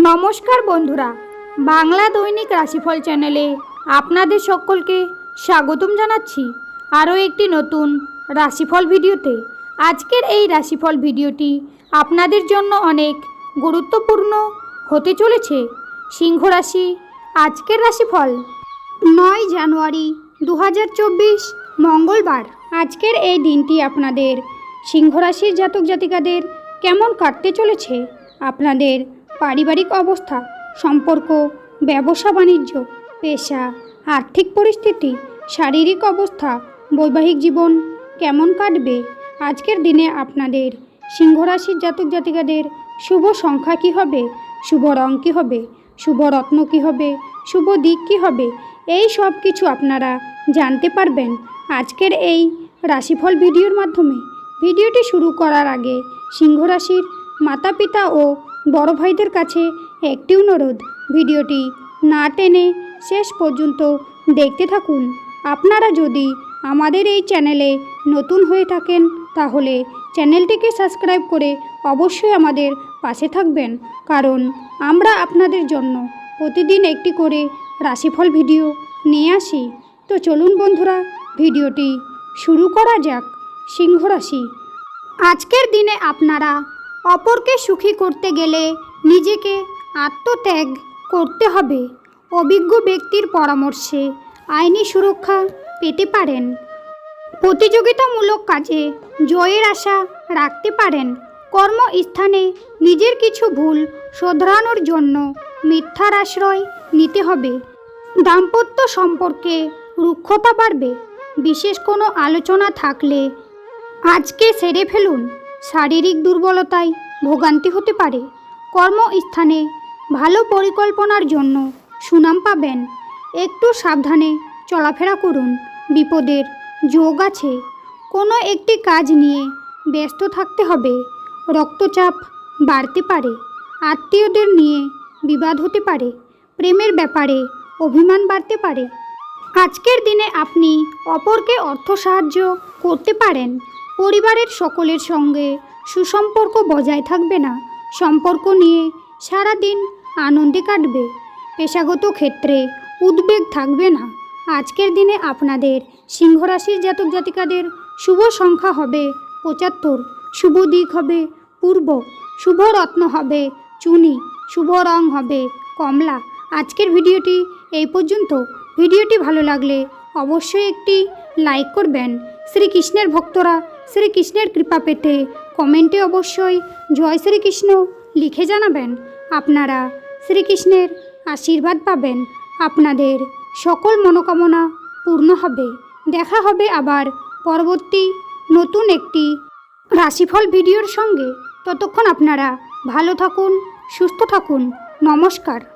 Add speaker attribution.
Speaker 1: নমস্কার বন্ধুরা, বাংলা দৈনিক রাশিফল চ্যানেলে আপনাদের সকলকে স্বাগতম জানাচ্ছি আরও একটি নতুন রাশিফল ভিডিওতে। আজকের এই রাশিফল ভিডিওটি আপনাদের জন্য অনেক গুরুত্বপূর্ণ হতে চলেছে। সিংহ রাশি, আজকের রাশিফল 9 জানুয়ারি 2024 মঙ্গলবার। আজকের এই দিনটি আপনাদের সিংহ রাশির জাতক জাতিকাদের কেমন কাটতে চলেছে? আপনাদের পারিবারিক অবস্থা, সম্পর্ক, ব্যবসা বাণিজ্য, পেশা, আর্থিক পরিস্থিতি, শারীরিক অবস্থা, বৈবাহিক জীবন কেমন কাটবে? আজকের দিনে আপনাদের সিংহ রাশির জাতক জাতিকাদের শুভ সংখ্যা কী হবে, শুভ রং কী হবে, শুভ রত্ন কী হবে, শুভ দিক কী হবে, এই সব কিছু আপনারা জানতে পারবেন আজকের এই রাশিফল ভিডিওর মাধ্যমে। ভিডিওটি শুরু করার আগে সিংহ রাশির মাতা পিতা ও বড় ভাইদের কাছে একটি অনুরোধ, ভিডিওটি না টেনে শেষ পর্যন্ত দেখতে থাকুন। আপনারা যদি আমাদের এই চ্যানেলে নতুন হয়ে থাকেন তাহলে চ্যানেলটিকে সাবস্ক্রাইব করে অবশ্যই আমাদের পাশে থাকবেন, কারণ আমরা আপনাদের জন্য প্রতিদিন একটি করে রাশিফল ভিডিও নিয়ে আসি। তো চলুন বন্ধুরা, ভিডিওটি শুরু করা যাক। সিংহ রাশি, আজকের দিনে আপনারা অপরকে সুখী করতে গেলে নিজেকে আত্মত্যাগ করতে হবে। অভিজ্ঞ ব্যক্তির পরামর্শে আইনি সুরক্ষা পেতে পারেন। প্রতিযোগিতামূলক কাজে জয়ের আশা রাখতে পারেন। কর্মস্থানে নিজের কিছু ভুল শোধরানোর জন্য মিথ্যার আশ্রয় নিতে হবে। দাম্পত্য সম্পর্কে রুক্ষতা বাড়বে। বিশেষ কোনো আলোচনা থাকলে আজকে সেরে ফেলুন। শারীরিক দুর্বলতায় ভোগান্তি হতে পারে। কর্মস্থানে ভালো পরিকল্পনার জন্য সুনাম পাবেন। একটু সাবধানে চলাফেরা করুন, বিপদের যোগ আছে। কোনো একটি কাজ নিয়ে ব্যস্ত থাকতে হবে। রক্তচাপ বাড়তে পারে। আত্মীয়দের নিয়ে বিবাদ হতে পারে। প্রেমের ব্যাপারে অভিমান বাড়তে পারে। আজকের দিনে আপনি অপরকে অর্থ সাহায্য করতে পারেন। পরিবারের সকলের সঙ্গে সুসম্পর্ক বজায় থাকবে না। সম্পর্ক নিয়ে সারা দিন আনন্দে কাটবে। পেশাগত ক্ষেত্রে উদ্বেগ থাকবে না। আজকের দিনে আপনাদের সিংহ রাশির জাতক জাতিকাদের শুভ সংখ্যা হবে 75, শুভ দিক হবে পূর্ব, শুভ রত্ন হবে চুনি, শুভ রং হবে কমলা। আজকের ভিডিওটি এই পর্যন্ত। ভিডিওটি ভালো লাগলে অবশ্যই একটি লাইক করবেন। শ্রীকৃষ্ণের ভক্তরা শ্রীকৃষ্ণের কৃপা পেতে কমেন্টে অবশ্যই জয় শ্রীকৃষ্ণ লিখে জানাবেন। আপনারা শ্রীকৃষ্ণের আশীর্বাদ পাবেন। আপনাদের সকল মনোকামনা পূর্ণ হবে। দেখা হবে আবার পরবর্তী নতুন একটি রাশিফল ভিডিওর সঙ্গে। ততক্ষণ আপনারা ভালো থাকুন, সুস্থ থাকুন। নমস্কার।